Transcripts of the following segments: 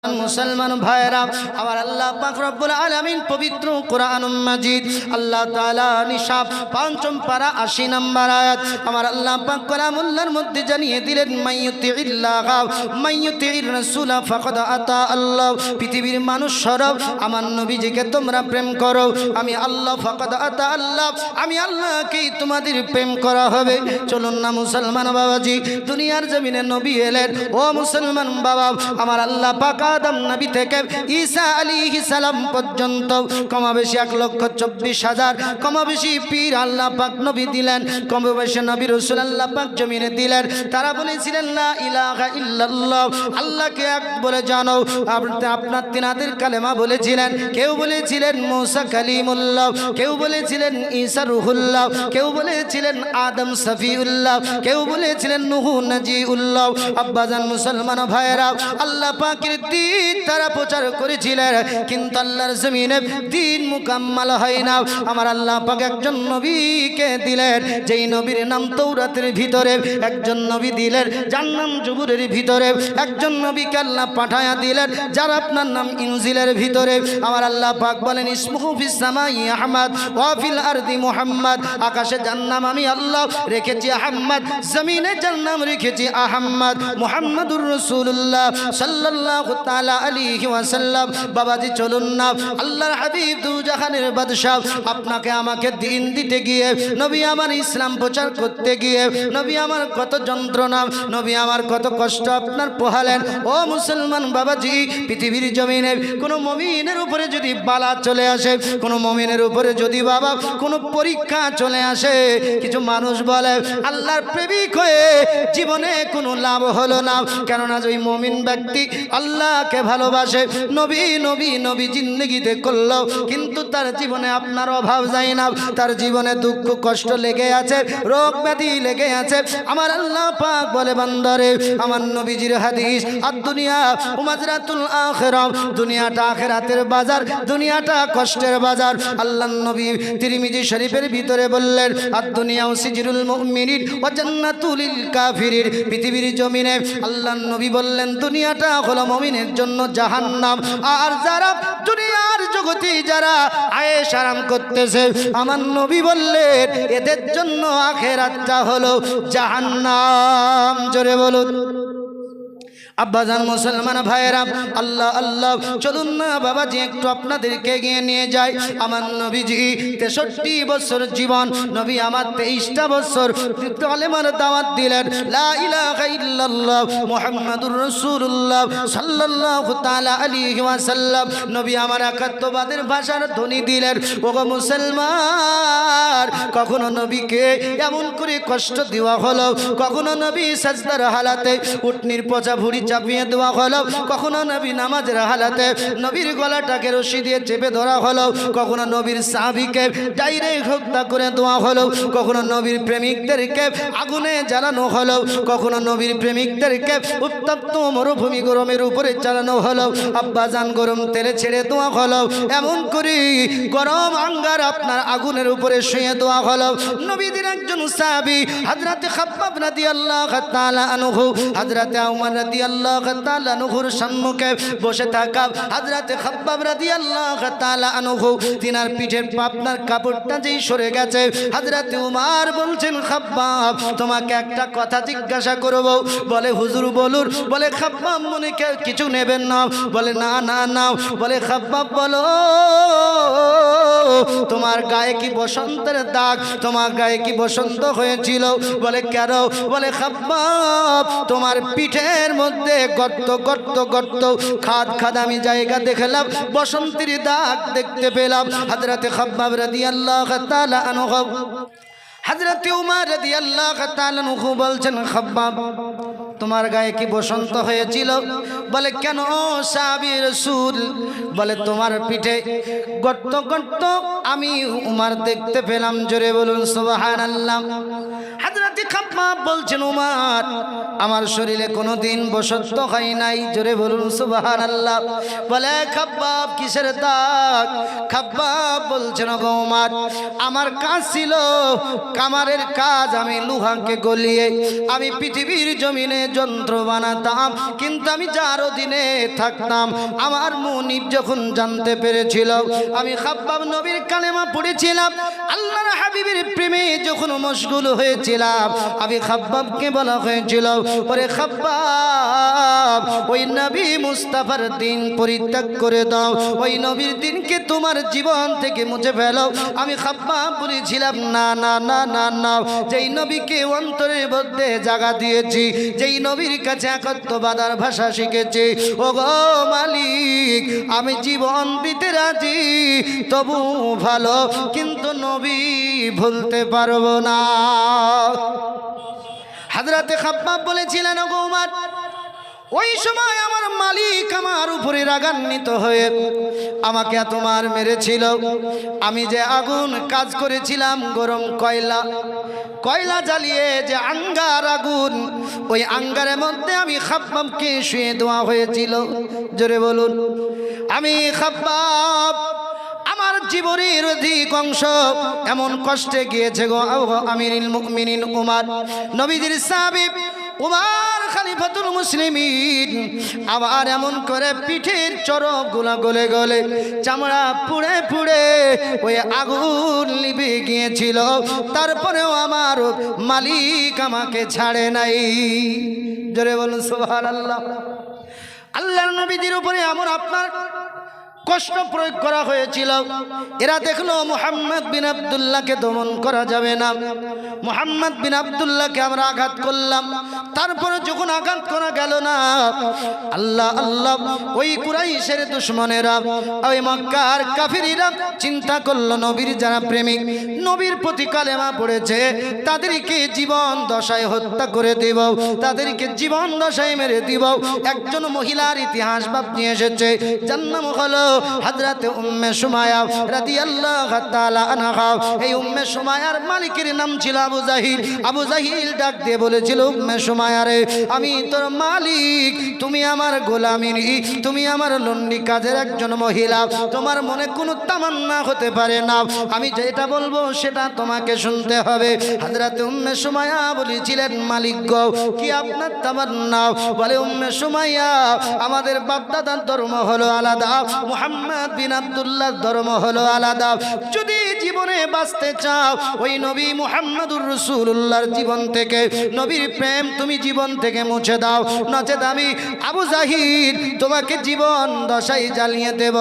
মুসলমান ভাইরা আমার আল্লাহ পাক রব্বুল আলামিন পবিত্র কোরআনুল মাজিদ আল্লাহ তাআলা নিশাব পঞ্চম পারা 80 নম্বর আয়াত আমার আল্লাহ পাক কালামুল্লাহর মধ্যে জানিয়ে দিলেন মাইয়ুতিল্লাহ মাইয়ুতির রাসূল ফাকাদ আতা আল্লাহ। পৃথিবীর মানুষ সরব আমার নবীজিকে তোমরা প্রেম করো, আমি আল্লাহ ফাকাদ আতা আল্লাহ, আমি আল্লাহকেই তোমাদের প্রেম করা হবে। চলুন না মুসলমান বাবাজি, দুনিয়ার জমিনে নবী এলেন। ও মুসলমান বাবা, আমার আল্লাহ পাক আদম নবী থেকে ঈসা আলাইহিস সালাম পর্যন্ত কমবেশি 1,24,000 কমবেশি পীর আল্লাহ পাক নবী দিলেন, কমবেশি নবী রাসূল আল্লাহ পাক জমিনে দিলেন। তারা বলেছিলেন লা ইলাহা ইল্লাল্লাহ, আল্লাহকে এক বলে জানো। আপনার তিনাদের কালেমা বলেছিলেন, কেউ বলেছিলেন মুসা কালিমুল্লাহ, কেউ বলেছিলেন ঈসা রূহুল্লাহ, কেউ বলেছিলেন আদম সফিউল্লাহ, কেউ বলেছিলেন নূহ নাজিউল্লাহ। আব্বাজান মুসলমান ভাইরা, আল্লাহ পাকের দিন তারা প্রচার করেছিলেন, কিন্তু আল্লাহর জমিনে দিন মুকাম্মাল হয় না। আমার আল্লাহ পাক একজন নবীকে দিলেন, যেই নবীর নাম তাওরাতের ভিতরে, একজন নবী দিলেন যার নাম জবুরের ভিতরে, একজন নবীকে আল্লাহ পাঠায়া দিলেন যার আপনার নাম ইনজিলের ভিতরে। আমার আল্লাহ পাক বলেন ইসমুহু ফিস সামাই আহমদ ওয়া ফিল আরদি মুহাম্মদ, আকাশে যার নাম আমি আল্লাহ রেখেছি আহমদ, জমিনে যার নাম রেখেছি আহমদ মুহাম্মাদুর রাসূলুল্লাহ সাল্লাল্লাহু তাআলা আলাইহি ওয়াসাল্লাম। বাবাজি চলুন না, আল্লাহর হাবিব দু জাহানের বাদশা আপনাকে আমাকে দিন দিতে গিয়ে, নবী আমার ইসলাম প্রচার করতে গিয়ে, নবী আমার কত যন্ত্রণা, নবী আমার কত কষ্ট আপনার পোহালেন। ও মুসলমান বাবাজি, পৃথিবীর জমিনে কোনো মুমিনের উপরে যদি বালা চলে আসে, কোনো মুমিনের উপরে যদি বাবা কোনো পরীক্ষা চলে আসে, কিছু মানুষ বলে আল্লাহর প্রেমিক হয়ে জীবনে কোনো লাভ হলো না, কেননা ওই মুমিন ব্যক্তি আল্লাহকে ভালোবাসে, নবী নবী নবী জিন্দেগিতে করলো, কিন্তু তার জীবনে আপনার অভাব যায় না, তার জীবনে দুঃখ কষ্ট লেগে আছে, রোগ ব্যাধি লেগে আছে। আমার আল্লাহ পাক বলে বান্দারে, আমার নবীজির হাদিস আর দুনিয়া উমাজরাতুল আখিরা, দুনিয়াটা আখিরাতের বাজার, দুনিয়াটা কষ্টের বাজার। আল্লাহর নবী তিরমিজি শরীফের ভিতরে বললেন আর দুনিয়া সিজরুল মুমিনিন ওয়া জান্নাতুল লিল কাফিরিন। পৃথিবীর জমিনে আল্লাহর নবী বললেন দুনিয়াটা হলো মুমিনের জন্য জাহান্নাম, আর যারা দুনিয়ার জগতে যারা আয়েশ আরাম করতেছে, আমার নবী বললেন এদের জন্য আখিরাতটা হলো জাহান্নাম। জোরে বলুন আব্বাজান মুসলমান ভাইরা, আল্লাহ আল্লাহ। চলুন না বাবাজি একটু আপনাদেরকে এগিয়ে নিয়ে যাই। আমার নবীজি 63 বছর জীবন, নবী আমার 23টা বছর কালেমার দাওয়াত দিলেন, লা ইলাহা ইল্লাল্লাহ মুহাম্মাদুর রাসূলুল্লাহ সাল্লাল্লাহু তাআলা আলাইহি ওয়াসাল্লাম। নবী আমার একাত্মবাদের ভাষার ধ্বনি দিলেন। ওগো মুসলমান, কখনো নবীকে এমন করে কষ্ট দেওয়া হলো, কখনো নবী সাজদার হালাতে উটনির পচা ভুঁড়ি চাপিয়ে দেওয়া হলো, কখনো নবী নামাজের হালাতে নবীর গলাটাকে রশি দিয়ে চেপে ধরা হলো, কখনো নবীর সাহাবীকে ডাইরেক্ট হত্যা করে দেওয়া হলো, কখনো নবীর প্রেমিকদেরকে আগুনে জ্বালানো হলো, কখনো নবীর প্রেমিকদেরকে উত্তপ্ত মরুভূমি গরমের উপরে চালানো হলো, আব্বাজান গরম তেলে ছেড়ে দেওয়া হলো, এমন করে গরম আঙ্গার আপনার আগুনের উপরে শুয়ে দেওয়া হলো। নবীদের একজন সাহাবী হযরত খাব্বাব রাদিয়াল্লাহু তাআলা আনহু, হযরত উমর রাদিয়াল্লাহু তাআলা আনহুর সম্মুখে বসে থাকা হযরত খাব্বাব রাদিয়াল্লাহু তাআলা আনহু, তিনার পিঠের আপনার কাপড়টা যেই সরে গেছে, হযরত উমর বলছেন খাব্বাব তোমাকে একটা কথা জিজ্ঞাসা করব। বলে হুজুর বলুন। বলে খাব্বাব মনে কিছু নেবেন না? বলে না না না। বলে খাব্বাব বলো তোমার গায়ে কি বসন্তের দাগ, তোমার গায়ে কি বসন্ত হয়েছিল? বলে কেন? বলে খাব্বাব তোমার পিঠের মধ্যে গর্ত গর্ত গর্ত খাদ খাদ আমি জায়গা দেখলাম, বসন্তের দাগ দেখতে পেলাম। হযরত খাব্বাব রাদিয়াল্লাহু তাআলা আনহু, হযরত উমর রাদিয়াল্লাহু তাআলা আনহু বলছেন খাব্বাব তোমার গায়ে কি বসন্ত হয়েছিল? বলে কেন সাহাবী রাসূল? বলে তোমার পিঠে গর্ত গর্ত আমি উমর দেখতে পেলাম। জোরে বলুন সুবহানাল্লাহ। হযরত খাব্বাব বলছেন উমর আমার শরীরে কোনোদিন বসন্ত হয় নাই। জোরে বলুন সুবহানাল্লাহ। বলে খাব্বাব কিসের দাগ? খাব্বাব বলছেন গো উমর আমার কাজ ছিল কামারের কাজ, আমি লোহাকে গলিয়ে আমি পৃথিবীর জমিনে যন্ত্র বানাতাম, কিন্তু আমি যার অধীনে থাকতাম আমার মুনিব যখন জানতে পেরেছিল আমি খাব্বাব নবীর কালেমা পড়েছিলাম, আল্লাহর হাবিবের প্রেমে যখন মশগুল হয়েছিলাম, আমি খাব্বাবকে বলা হয়েছিল, ওরে খাব্বাব ওই নবী মুস্তাফার দিন পরিত্যাগ করে দাও, ওই নবীর দিনকে তোমার জীবন থেকে মুছে ফেলো। আমি খাব্বাব বলেছিলাম না না না না না, যেই নবীকে অন্তরের মধ্যে জায়গা দিয়েছি, যেই নবীর কাছে একত্ববাদার ভাষা শিখেছি, ও গো মালিক আমি জীবন দিতে রাজি, তবু ভালো কিন্তু নবী ভুলতে পারবো না। হযরতে খাব্বাব বলেছিলেন, ও গো উমর, ওই সময় আমার মালিক আমার উপরে রাগান্বিত হয়ে আমাকে এত মার মেরেছিল, আমি যে আগুন কাজ করেছিলাম, গরম কয়লা জ্বালিয়ে যে আঙ্গার আগুন, ওই আঙ্গারের মধ্যে আমি খাব্বাবকে শুয়ে দেওয়া হয়েছিল। জোরে বলুন। আমি খাব্বাব আমার জীবনের অধিক অংশ এমন কষ্টে গিয়েছে গো আমিরুল মুমিনিন উমর, নবীজির সাহাবী উমর খলিফাতুল মুসলিমিন আবার এমন করে পিঠের চরকগুলা গলে গলে চামড়া পুড়ে পুড়ে ওই আগুন লিভে গিয়েছিল, তারপরেও আমার মালিক আমাকে ছাড়ে নাই। জোরে বলুন সুবহানাল্লাহ। আল্লাহর নবীদের উপরে এমন আপনার কষ্ট প্রয়োগ করা হয়েছিল, এরা দেখলো মুহাম্মদ বিন আব্দুল্লাহকে দমন করা যাবে না, মুহাম্মদ বিন আব্দুল্লাহকে আমরা আঘাত করলাম, তারপরে যখন আঘাত করা গেল না, আল্লাহ আল্লাহ ওই কুরাইশের দুশমনেরা, ওই মক্কার কাফিররা চিন্তা করলো নবীর যারা প্রেমিক, নবীর প্রতি কালেমা পড়েছে, তাদেরকে জীবন দশায় হত্যা করে দেব, তাদেরকে জীবন দশায় মেরে দিব। একজন মহিলার ইতিহাস বাপ নিয়ে এসেছে, যার নাম হলো হযরত উম্মে সুমাইয়া রাদিয়াল্লাহু তাআলা আনহা। এই উম্মে সুমাইয়ার মালিকের নাম ছিল আবু জাহিল। আবু জাহিল ডাক দিয়ে বলেছিল, উম্মে সুমাইয়া রে, আমি তোর মালিক, তুমি আমার গোলামিনী, তুমি আমার লন্ডি কাজের একজন মহিলা, তোমার মনে কোনো তামান্না হতে পারে না, আমি যেটা বলবো সেটা তোমাকে শুনতে হবে। হযরত উম্মে সুমাইয়া বলেছিলেন, মালিক গো, কি আপনার তামান্না? বলে, উম্মে সুমাইয়া, আমাদের বাপদাদার ধর্ম হলো আলাদা, মুহাম্মদ বিন আব্দুল্লাহর ধর্ম হলো আলাদা। যদি জীবনে বাঁচতে চাও ওই নবী মুহাম্মদুর রাসূলুল্লাহর জীবন থেকে, নবীর প্রেম তুমি জীবন থেকে মুছে দাও, নচেত আমি আবু জাহিল তোমাকে জীবন দশায় জ্বালিয়ে দেব,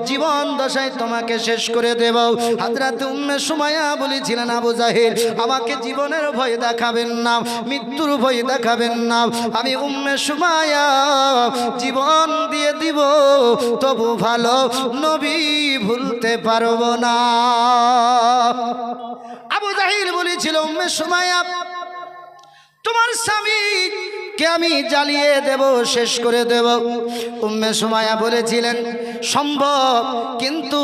জীবন দশায় তোমাকে শেষ করে দেব। হযরত উম্মে সুমাইয়া বলেছিলেন, আবু জাহিল আমাকে জীবনের ভয় দেখাবেন না, মৃত্যুর ভয় দেখাবেন না, আমি উম্মে সুমাইয়া জীবন দিয়ে দিব, তবু ভালো নবী ভুলতে পারবো না। আবু জাহিল বলেছিল, উম্মে সুমাইয়া তোমার স্বামী কে আমি জ্বালিয়ে দেব, শেষ করে দেব। উম্মে সুমাইয়া বলেছিলেন, সম্ভব, কিন্তু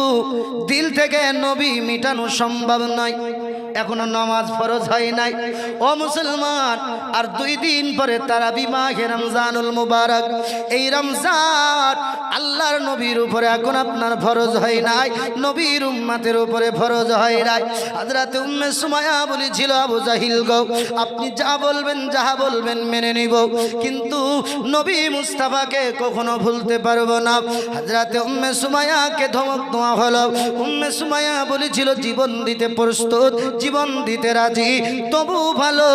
দিল থেকে নবী মিটানো সম্ভব নয়, এখনো নামাজ ফরজ হয় নাই। ও মুসলমান, আর 2 দিন পরে তারাবি মাহে রমজানুল মুবারক, এই রমজান আল্লাহর নবীর উপরে এখন আপনার ফরজ হয় নাই, নবীর উম্মতের উপরে ফরজ হয় নাই। হযরত উম্মে সুমাইয়া বলেছিল, আবু জাহিল গো, আপনি যা বলবেন যাহা বলবেন মেনে নিব, কিন্তু নবী মুস্তাফাকে কখনো ভুলতে পারবো না। হযরত উম্মে সুমাইয়াকে ধমক দেওয়া হলো। উম্মে সুমাইয়া বলেছিল, জীবন দিতে প্রস্তুত, জীবন দিতে রাজি, তবু ভালো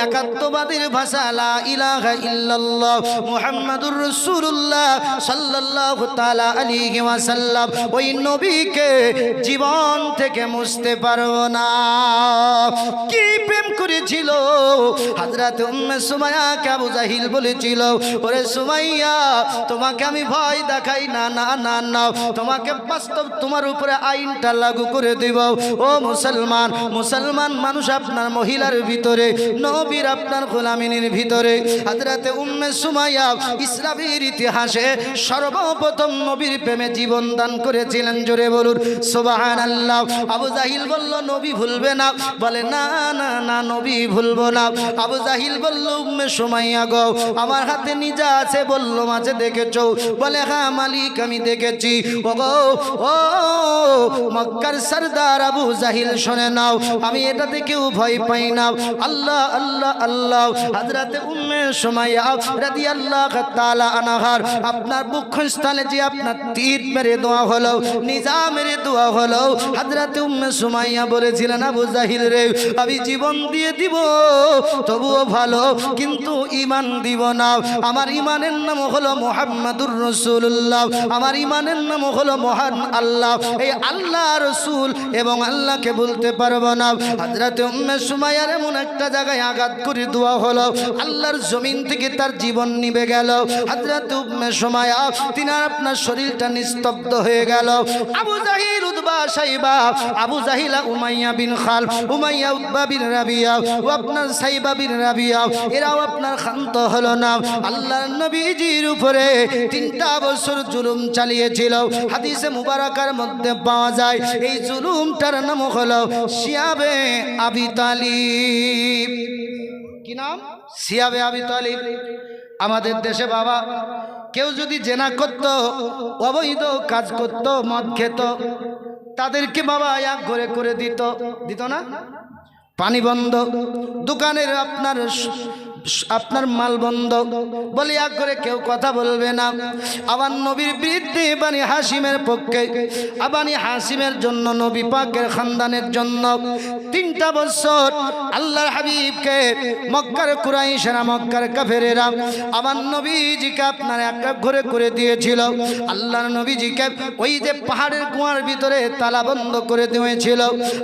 একাত্মবাদীর ভাষা লা ইলাহা ইল্লাল্লাহ মুহাম্মাদুর রাসূলুল্লাহ সাল্লাল্লাহু তাআলা আলাইহি ওয়াসাল্লাম, ওই নবীকে জীবন থেকে মুছতে পারবো না। কি প্রেম করেছিল হযরত উম্মে সুমাইয়াকে আবু জাহিল বলেছিল, ওরে সুমাইয়া, তোমাকে আমি ভয় দেখাই না, না না না, তোমাকে বাস্তব তোমার উপরে আইনটা লাগু করে দেব। ও মুসলমান, মুসলমান মানুষ আপনার মহিলার ভিতরে, নবীর আপনার গোলামিনীর ভিতরে। হযরত উম্মে সুমাইয়া ইসলামের ইতিহাসে সর্বপ্রথম নবীর প্রেমে জীবন দান করেছিলেন। জোরে বলুন সুবহানাল্লাহ। আবু জাহিল বলল, নবী ভুলবে না? বলে, না না না, নবী ভুলবো না। আবু জাহিল বলল, উম্মে সুমাইয়া গো, আমার হাতে নিজা আছে, বলল মাঝে দেখেছো? বলে, হ্যাঁ মালিক, আমি দেখেছি। ও গো, ও মক্কার সরদার আবু জাহিল, শুনে নাও, আমি এটা থেকেও ভয় পাই না। আল্লাহ আল্লাহ আল্লাহ। হযরতে উম্মে সুমাইয়া রাদিয়াল্লাহু তাআলা আনহার আপনার বক্ষস্থলে যে আপনার তীর মেরে দেওয়া হলো, নিজা মেরে দেওয়া হলো, হযরতে উম্মে সুমাইয়া বলেছিলেন, আবু জাহিল রে, আমি জীবন দিয়ে দিব তবুও ভালো, কিন্তু ঈমান দিব না। আমার ঈমানের নাম হলো মুহাম্মাদুর রাসূলুল্লাহ, আমার ঈমানের নাম হলো মহান আল্লাহ। এই আল্লাহ রাসূল এবং আল্লাহকে বলতে পারবো না। হযরতে উম্মে সুমাইয়ার এমন একটা জায়গায় আঘাত করে দেওয়া হলো, আল্লাহর জমিন থেকে তার জীবন নিভে গেল। হযরতে উম্মে সুমাইয়া তিনার আপনার শরীরটা নিস্তব্ধ হয়ে গেল। আবু জাহিল, উতবা, সাইবা, আবু জাহিলা, উমাইয়া বিন খাল, উমাইয়া উতবা বিন রাবিয়া ও আপনার সাইবা বিন রাবিয়া, এরাও আপনার ক্ষান্ত হলো না। আল্লাহর নবীজির উপরে 3টা বছর জুলুম চালিয়েছিল। হাদিসে মুবারাকার মধ্যে পাওয়া যায় এই জুলুমটার নাম হলো শিয়াবে আবি তালিব। কি নাম? শিয়াবে আবি তালিব। আমাদের দেশে বাবা কেউ যদি জেনা করত, অবৈধ কাজ করত, মদ খেত, তাদেরকে বাবা এক ঘরে করে দিত না? পানি বন্ধ, দোকানের আপনার মাল বন্ধ, বলি এক করে কেউ কথা বলবে না। আবার নবীর বিরুদ্ধে বানি হাসিমের পক্ষে, বানি হাসিমের জন্য, নবী পাকের খানদানের জন্য 3টা বছর আল্লাহর হাবিবকে মক্কার কুরাইশেরা, মক্কার কাফেরেরা আমার নবীজিকে আপনার এক ঘরে করে দিয়েছিল। আল্লাহর নবীজিকে ওই যে পাহাড়ের কুয়ার ভিতরে তালা বন্ধ করে দিয়েছিল।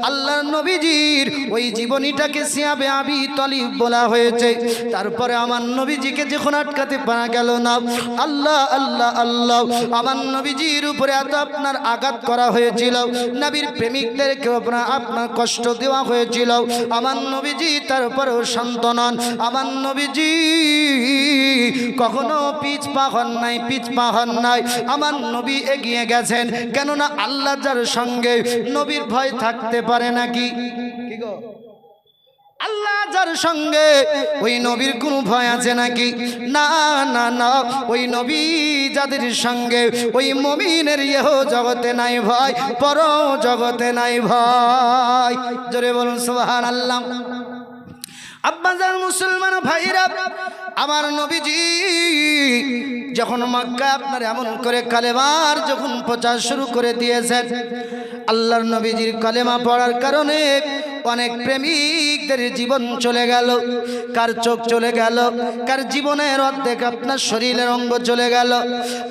আল্লাহর নবীজির ওই জীবনীটাকে শিয়াবে আবি তালিব বলা হয়েছে। তারপরে আমার নবীজিকে যখন আটকাতে পারা গেল না, আল্লাহ আল্লাহ আল্লাহ, আমার নবীজির উপরে এত আপনার আঘাত করা হয়েছিল, নবীর প্রেমিকদেরকে আপনার কষ্ট দেওয়া হয়েছিল। আমার নবীজি তারপরেও শান্ত নন। আমার নবীজি কখনো পিছপা হন নাই। আমার নবী এগিয়ে গেছেন, কেননা আল্লাহ যার সঙ্গে, নবীর ভয় থাকতে পারে নাকি? কি গো, আল্লাহ যার সঙ্গে, ওই নবীর কোন ভয় আছে নাকি? না না না, ওই নবী যাদের সঙ্গে, ওই মুমিনের ইহ জগতে নাই ভয়, পর জগতে নাই ভয়। জোরে বলুন সুবহানাল্লাহ। আব্বাজান মুসলমান ভাইরা, আমার নবীজি যখন মক্কা আপনার এমন করে কালেমার যখন প্রচার শুরু করে দিয়েছেন, আল্লাহর নবীজির কালেমা পড়ার কারণে অনেক প্রেমিকদের জীবন চলে গেল, কার চোখ চলে গেল, কার জীবনের অর্ধেক আপনার শরীরের অঙ্গ চলে গেল।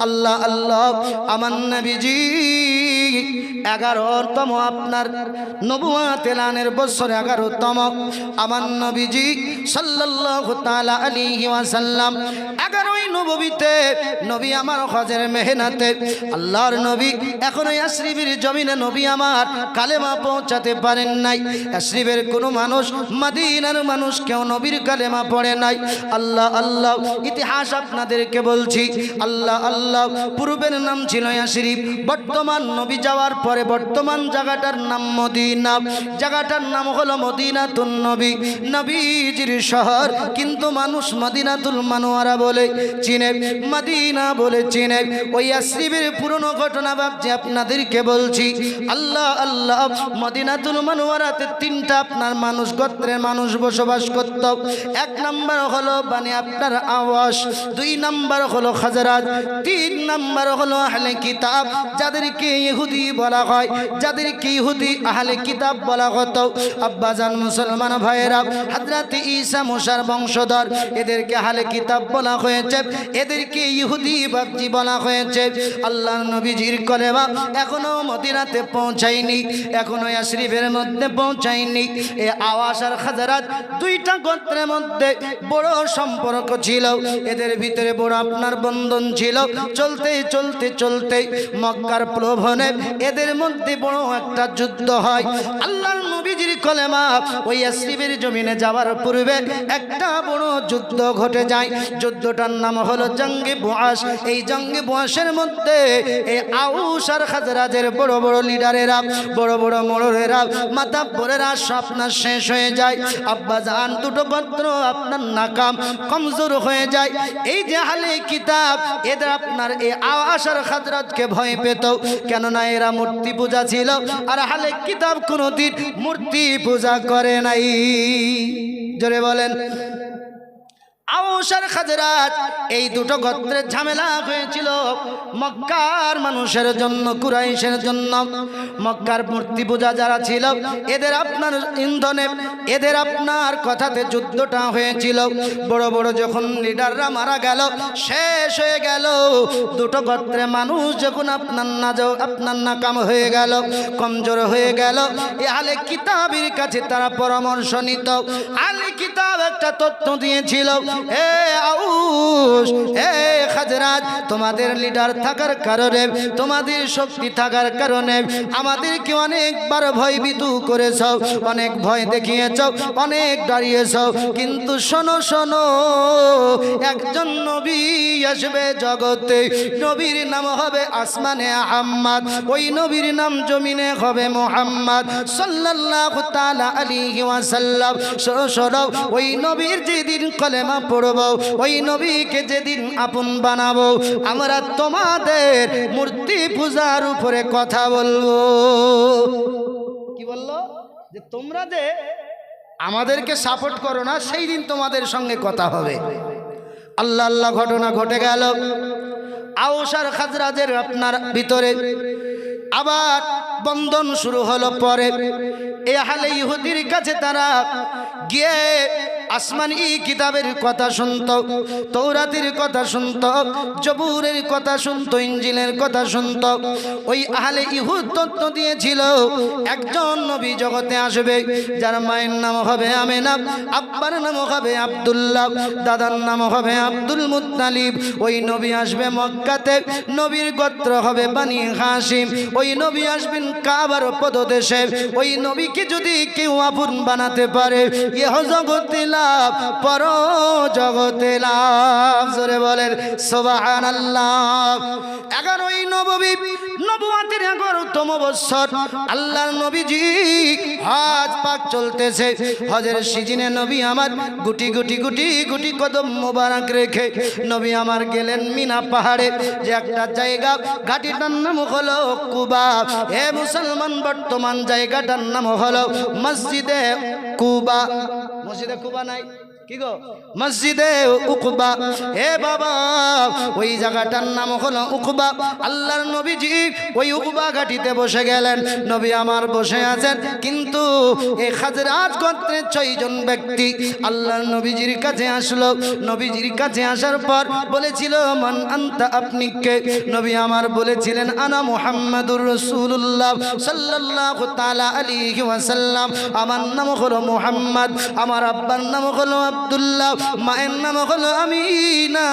আল্লাহ আল্লাহ, আমার নবীজি 11তম আপনার নবুয়ত এলানের বছর 11তম আমার নবীজি সাল্লাল্লাহু তাআলা আলাইহি ওয়াসাল্লাম 11ই নববীতে, নবী আমার হজের মেহনতে, আল্লাহর নবী এখনো ইয়াসরিবের জমিনে নবী আমার কালেমা পৌঁছাতে পারেন নাই। ইয়াসরিবের কোনো মানুষ, মদিনার মানুষ কেউ নবীর কালেমা পড়ে নাই। আল্লাহ আল্লাহ, ইতিহাস আপনাদেরকে বলছি। আল্লাহ আল্লাহ, পূর্বের নাম ছিল ইয়াসরিব, বর্তমান নবী যাওয়ার পরে বর্তমান জায়গাটার নাম মদিনা, জায়গাটার নাম হলো মদিনাতুন নবী, নবীজির শহর। কিন্তু মানুষ মদিনাতুল মানওয়ারা বলে চিনে, মদিনা বলে চিনে। ওই ইয়াসরিবের পুরনো ঘটনা ভাবছি আপনাদেরকে বলছি। আল্লাহ আল্লাহ, মদিনাতুল মানওয়ারাতে 3টা আপনার মানুষ, গোত্রের মানুষ বসবাস করত। 1 নম্বর হলো বানি আপনার আওয়াস, 2 নম্বর হলো খাজরাজ, 3 নম্বর হলো আহলে কিতাব, যাদেরকে ইহুদি বলা হয়, যাদেরকে ইহুদি আহলে কিতাব বলা হতো। আব্বাজান মুসলমান ভাইয়েরা, হযরত ঈসা মুসার বংশধর, এদেরকে আহলে কিতাব বলা হয়েছে, এদেরকে ইহুদি বাগজি বলা হয়েছে। আল্লাহর নবীজির কলেমা এখনো মদিনাতে পৌঁছায়নি, এখনো ইয়াসরিবের মধ্যে পৌঁছায়নি। এই আওয়াস আর খাজরাজ 2টা গোত্রের মধ্যে বড় সম্পর্ক ছিল, এদের ভিতরে বড় আপনার বন্ধন ছিল। চলতে চলতে চলতে মক্কার প্রলোভনে এদের মধ্যে বড় একটা যুদ্ধ হয়। আল্লাহর নবীজির কলেমা ওই ইয়াসরিবের জমিনে যাওয়ার পূর্বে একটা বড় যুদ্ধ ঘটে যায়। যুদ্ধটার নাম হলো জঙ্গে বুআস। এই জঙ্গে বুআসের মধ্যে এই আউস আর খাজরাজের বড় বড় লিডারেরা, বড় বড় মোড়লেরা, মাতাব্বরেরা সব আপনার শেষ হয়ে যায়। আব্বাজান 2টো গোত্র আপনার নাকাম, কমজোর হয়ে যায়। এই যে আহলে কিতাব, এদের আপনার এই আওয়াস আর খাজরাজকে ভয় পেত, কেননা এরা মূর্তি পূজা ছিল, আর আহলে কিতাব কোনোদিন মূর্তি পূজা করে নাই। জোরে বলেন। আউস আর খাজরাজ এই দুটো গোত্রের ঝামেলা হয়েছিল মক্কার মানুষের জন্য, কুরাইশের জন্য। মক্কার মূর্তি পূজা যারা ছিল এদের আপনার ইন্ধনে, এদের আপনার কথাতে যুদ্ধটা হয়েছিল। বড় বড় যখন লিডাররা মারা গেল, শেষ হয়ে গেল, দুটো গোত্রে মানুষ যখন আপনার নাকাম হয়ে গেল, কমজোর হয়ে গেল, আহলে কিতাবের কাছে তারা পরামর্শ নিত। আহলে কিতাব একটা তথ্য দিয়েছিল, হে আউস, হে খাজরাজ, তোমাদের লিডার থাকার কারণে, তোমাদের শক্তি থাকার কারণে আমাদেরকে অনেকবার ভয়ভীত করেছ, অনেক ভয় দেখিয়েছ, অনেক দাঁড়িয়েছ, কিন্তু শোনো শোনো, একজন নবী আসবে জগতে, নবীর নাম হবে আসমানে আহম্মদ, ওই নবীর নাম জমিনে হবে মুহাম্মদ সাল্লাল্লাহু তাআলা আলাইহি ওয়াসাল্লাম। শোনো, ওই নবীর যেদিন কলেমা পড়ব, ওই নবীকে যেদিন আপন বানাবো, আমরা তোমাদের মূর্তি পূজার উপরে কথা বলবো। কি বললো? যে তোমরা যে আমাদেরকে সাপোর্ট করো না, সেই দিন তোমাদের সঙ্গে কথা হবে। আল্লাহ আল্লাহ ঘটনা ঘটে গেল। আউস আর খাজরাজের আপনার ভিতরে আবার বন্ধন শুরু হলো। পরে এই আহলে ইহুদির কাছে তারা গিয়ে আসমানি কিতাবের কথা শুনত, তৌরাতের কথা শুনত, জবুরের কথা শুনত, ইঞ্জিলের কথা শুনত। ওই আহলে ইহুদ তত্ত্ব দিয়েছিল একজন নবী জগতে আসবে, যার মায়ের নাম হবে আমেনা, আব্বার নাম হবে আব্দুল্লাহ, দাদার নাম হবে আব্দুল মুত্তালিব। ওই নবী আসবে মক্কাতে, নবীর গোত্র হবে বানি হাশিম। ওই নবী আসবেন কাবার পদদেশে। ওই নবীকে যদি কেউ আপন বানাতে পারে, ইহ জগতে লাভ, পর জগতে লাভ। জোরে বলেন সুবহানাল্লাহ। 11ই নবুয়াতের 11তম বছর আল্লাহর নবীজি হজ পাক চলতেছে। হজের সিজনে নবী আমার গুটি গুটি গুটি গুটি কদম মোবারক রেখে নবী আমার গেলেন মিনা পাহাড়ে, যে একটা জায়গা, ঘাটিটার নাম হলো কুবা। হে মুসলমান, বর্তমান জায়গাটার নাম হলো মসজিদে কুবা। মসজিদে কুবা নাই কি গো? মসজিদে উকবা। হে বাবা, ওই জায়গাটার নাম হলো উকবা। আল্লাহর নবীজি ওই উকবা ঘাটিতে বসে গেলেন। নবী আমার বসে আছেন, কিন্তু এই খাজরাজ গোত্রের 6 জন ব্যক্তি আল্লাহর নবীজির কাছে আসলো। নবীজির কাছে আসার পর বলেছিল, মান আনতা, আপনি কে? নবী আমার বলেছিলেন, আনা মুহাম্মাদুর রাসূলুল্লাহ সাল্লাল্লাহু তাআলা আলাইহি ওয়াসাল্লাম। আমার নাম হলো মুহাম্মদ, আমার আব্বার নাম হলো আব্দুল্লাহ, মায়ের নাম হলো আমিনা,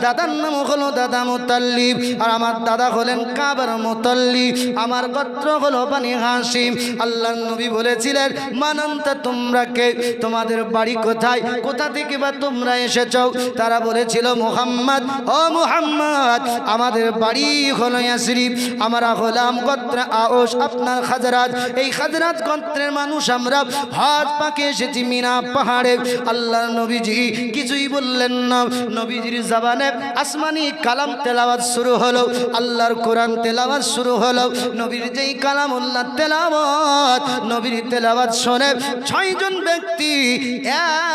দাদার নাম হলো দাদা মুতাল্লিব, আর আমার দাদা হলেন কাবার মুতাল্লিব, আমার গোত্র হলো বানি হাশিম। আল্লাহর নবী বলেছিলেন, মানান্তা, তোমরা কে? তোমাদের বাড়ি কোথায়? কোথা থেকে বা তোমরা এসেছো? তারা বলেছিল, মুহাম্মদ, ও মুহাম্মদ, আমাদের বাড়ি হলো ইয়াসরিব, আমরা হলাম গোত্র আউস, আপনার খাজরাজ। এই খাজরাজ গোত্রের মানুষ আমরা হজ পাকে এসেছি মিনা পাহাড়ে। আল্লাহ নবীজি কিছুই বললেন না। নবীজির জবানে আসমানি কালাম তেলাওয়াত শুরু হলো, আল্লাহর কোরআন তেলাওয়াত শুরু হলো। নবীর যেই কালামুল্লাহ তেলাওয়াত, নবীর তেলাওয়াত শুনে 6 জন ব্যক্তি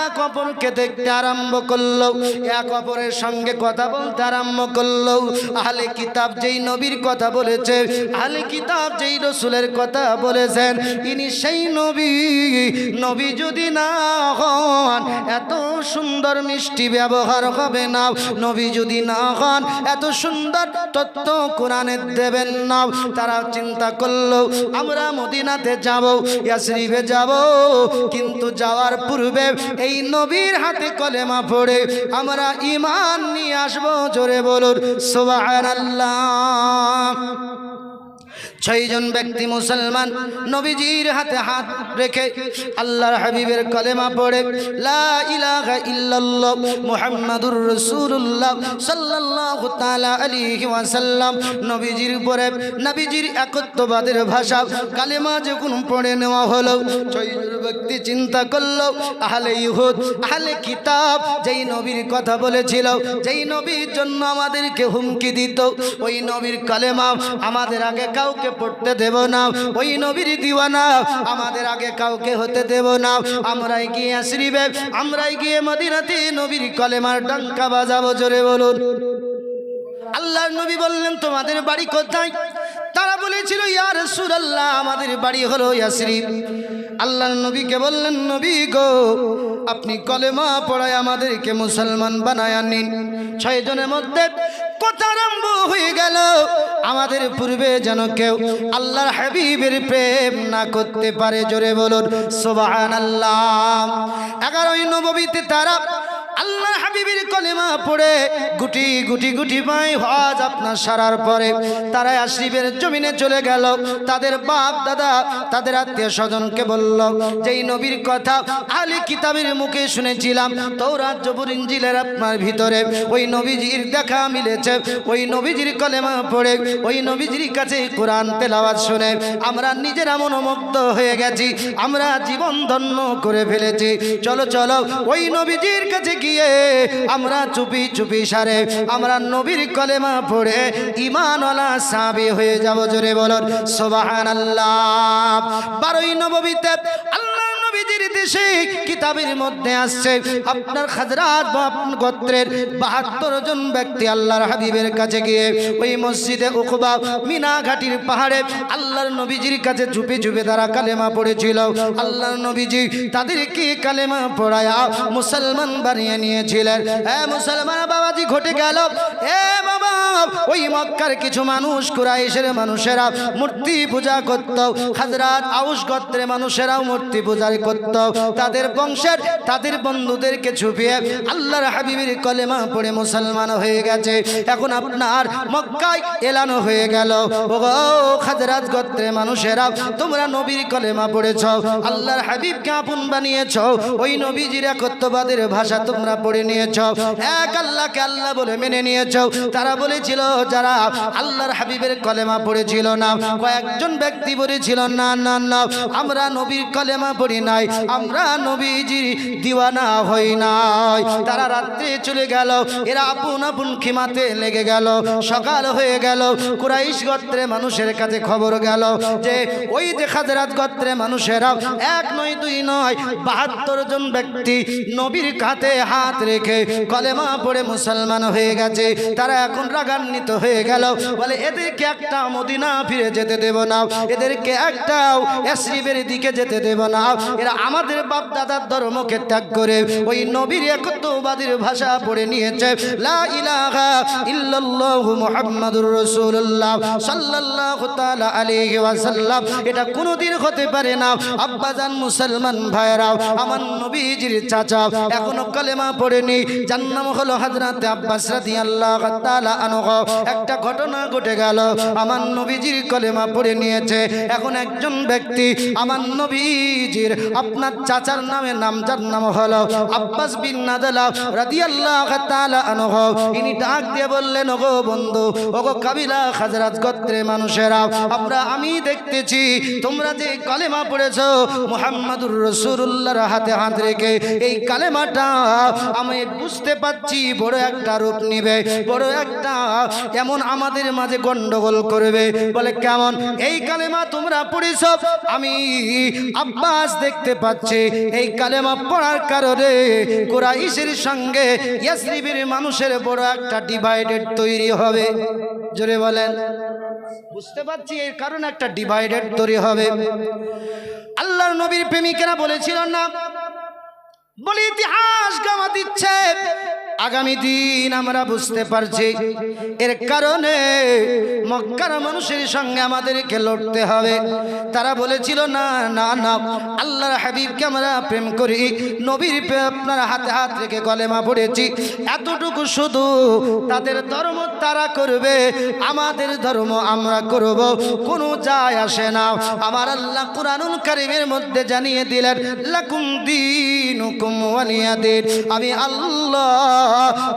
এক অপরকে দেখতে আরম্ভ করলো, এক অপরের সঙ্গে কথা বলতে আরম্ভ করলো। আহলে কিতাব যেই নবীর কথা বলেছে, আহলে কিতাব যেই রাসূলের কথা বলেছেন, ইনি সেই নবী। নবী যদি না হন, এত সুন্দর মিষ্টি ব্যবহার হবে না। নবী যদি না হন, এত সুন্দর তত্ত্ব কোরআনে দেবেন না। তারা চিন্তা করলো, আমরা মদিনাতে যাব, ইয়াসরিবে যাব, কিন্তু যাওয়ার পূর্বে এই নবীর হাতে কলেমা পড়ে আমরা ঈমান নিয়ে আসবো। জোরে বলুন সুবহানাল্লাহ। 6 জন ব্যক্তি মুসলমান নবীজির হাতে হাত রেখে আল্লাহর হাবিবের কলেমা পড়ে লা ইলাহা ইল্লাল্লাহ মুহাম্মাদুর রাসূলুল্লাহ সাল্লাল্লাহু তাআলা আলাইহি ওয়াসাল্লাম। নবীজির উপরে নবীজির একত্ববাদের ভাষা কালেমা যখন পড়ে নেওয়া হলো, 6 জন ব্যক্তি চিন্তা করলো, আহলে ইহুদ, আহলে কিতাব যেই নবীর কথা বলেছিল, যেই নবীর জন্য আমাদেরকে হুমকি দিত, ওই নবীর কলেমা আমাদের আগে কাউকে কাউকে পড়তে দেব না, ওই নবীর দিওয়ানা আমাদের আগে কাউকে হতে দেব না। আমরাই গিয়ে আসরিবে, আমরাই গিয়ে মদিনাতে নবীর কলেমার ডঙ্কা বাজাবো। জোরে বলুন। আল্লাহর নবী বললেন তোমাদের বাড়ি কোথায়? তারা বলেছিল ইয়া রাসূলুল্লাহ আমাদের বাড়ি হলো ইয়াসরিব। আল্লাহর নবীকে বললেন নবী গো আপনি কলেমা পড়ায় আমাদেরকে মুসলমান বানায় নিন। 6 জনের মধ্যে কথা আরম্ভ হয়ে গেল, আমাদের পূর্বে যেন কেউ আল্লাহর হাবিবের প্রেম না করতে পারে। জোরে বলুন সুবহানাল্লাহ। 11ই নববীতে তারা আল্লাহর হাবিবের কলেমা পড়ে গুটি গুটি গুটি পায় হজ আপনার সারার পরে তারা ইয়াসরিবের জমিনে চলে গেল। তাদের বাপ দাদা তাদের আত্মীয় স্বজনকে বলল যেই নবীর কথা আহলে কিতাবের মুখে শুনেছিলাম তাওরাত জবুর ইনজিলের আপনার ভিতরে ওই নবীজির দেখা মিলেছে, ওই নবীজির কলেমা পড়ে ওই নবীজির কাছে কোরআন তেলাওয়াত শুনে আমরা নিজেরা মনোমুগ্ধ হয়ে গেছি, আমরা জীবন ধন্য করে ফেলেছি। চলো চলো ওই নবীজির কাছে গিয়ে আমরা চুপি চুপি সারে আমরা নবীর কলেমা পড়ে ঈমানওয়ালা সাহাবী হয়ে যাব। জোরে বলুন সুবহানাল্লাহ। 12ই নববীতে আল্লাহর নবীজির দেশে কিতাবের মধ্যে আসছে আপনার খাজরাত গোত্রের 72 জন ব্যক্তি আল্লাহর হাবিবের কাছে গিয়ে ওই মসজিদে উকবা মিনা ঘাটির পাহাড়ে আল্লাহর নবীজির কাছে চুপি চুপি তারা কালেমা পড়েছিল। আল্লাহর নবীজি তাদেরকে কালেমা পড়ায়া মুসলমান বানিয়ে নিয়েছিলেন। মুসলমান বাবাজি ঘটে গেল বাবা ওই মক্কার কিছু মানুষ কুরাইশের মানুষেরা মূর্তি পূজা করত, হাজরাত আউস গোত্রের মানুষেরাও মূর্তি পূজা করত। তাদের বংশের তাদের বন্ধুদেরকে ছুপিয়ে আল্লাহর হাবিবের কলেমা পড়ে মুসলমান হয়ে গেছে। এখন আপনার মক্কায় এলানো হয়ে গেল ও হাজরাত গোত্রের মানুষেরা তোমরা নবীর কলেমা পড়েছ, আল্লাহর হাবিবকে আপন বানিয়েছ, ওই নবীজির একত্ববাদের ভাষা তোমরা পড়ে নিয়েছ, এক আল্লাহকে আল্লাহ বলে মেনে নিয়েছ। তারা বলেছিল যারা আল্লাহর হাবিবের কলেমা পড়েছিল না কয়েকজন ব্যক্তি বলেছিল না না না আমরা নবীর কলেমা পড়ি নাই, আমরা নবীজির দিওয়ানা হই নাই। তারা রাত্রে চলে গেল, এরা আপন আপন খিমাতে লেগে গেল। সকাল হয়ে গেল, কুরাইশ গোত্রের মানুষের কাছে খবর গেল যে ওই যে হাজরাত গোত্রের মানুষেরা 1 নয় 2 নয় 72 জন ব্যক্তি নবীর কাঁধে হাত রেখে কলেমা পড়ে মুসলমান হয়ে গেছে। তারা এখন রাগান্বিত হয়ে গেল, বলে এদেরকে একটা মদিনা ফিরে যেতে দেব না, এদেরকে একটাও ইয়াসরিবের দিকে যেতে দেব না। এরা আমাদের বাপ দাদার ধর্মকে ত্যাগ করে ওই নবীর একত্ববাদীর ভাষা পড়ে নিয়েছে, লা ইলাহা ইল্লাল্লাহু মুহাম্মাদুর রাসূলুল্লাহ সাল্লাল্লাহু তাআলা আলাইহি ওয়াসাল্লাম। এটা কোনোদিন হতে পারে না। আব্বাজান মুসলমান ভাইরা, আমার নবীজির চাচা এখনো কলেমা পড়েনি, যার নাম হলো হযরত আব্বাস রাদিয়াল্লাহু তাআলা আনহু। একটা ঘটনা ঘটে গেল, আমার নবীজির কলেমা পড়ে নিয়েছে। এখন একজন ব্যক্তি আমার নবীজির আপনার চাচার নামে নাম, যার নাম হলো আব্বাস বিন নাদলা রাদিয়াল্লাহু তাআলা আনহু। ইনি ডাক দিয়ে বললেন ওগো বন্ধু, ওগো কাবিলা হাজরাত গোত্রের মানুষেরা, আমি দেখতেছি তোমরা যে কলেমা পড়েছো মুহাম্মাদুর রাসূলুল্লাহর হাতে হাত রেখে, এই কালেমাটা আমি বুঝতে পাচ্ছি বড় একটা রূপ নিবে, বড় একটা এমন আমাদের মাঝে গন্ডগোল করবে। বলে কেমন? এই কালেমা তোমরা পড়েছো, আমি আব্বাস দেখতে পাচ্ছি এই কালেমা পড়ার কারণে কুরাইশের সঙ্গে ইয়াসরিবের মানুষের বড় একটা ডিভাইডেড তৈরি হবে। জোরে বলেন। বুঝতে পারছি এর কারণে একটা ডিভাইডেড তৈরি হবে। আল্লাহর নবীর প্রেমিকেরা বলেছিল না, বলে ইতিহাস গাওয়া দিচ্ছে আগামী দিন আমরা বুঝতে পারছি এর কারণে মক্কার মানুষের সঙ্গে আমাদেরকে লড়তে হবে। তারা বলেছিল না না না আল্লাহর হাবিবকে আমরা প্রেম করি, নবীর আপনার হাতে হাত রেখে কলেমা পড়েছি, এতটুকু শুধু তাদের ধর্ম তারা করবে, আমাদের ধর্ম আমরা করব, কোনো যায় আসে না। আমার আল্লাহ কুরআনুল কারীমের মধ্যে জানিয়ে দিলেন লাকুম দীনুকুম ওয়ালিয়া দীন। আমি আল্লাহ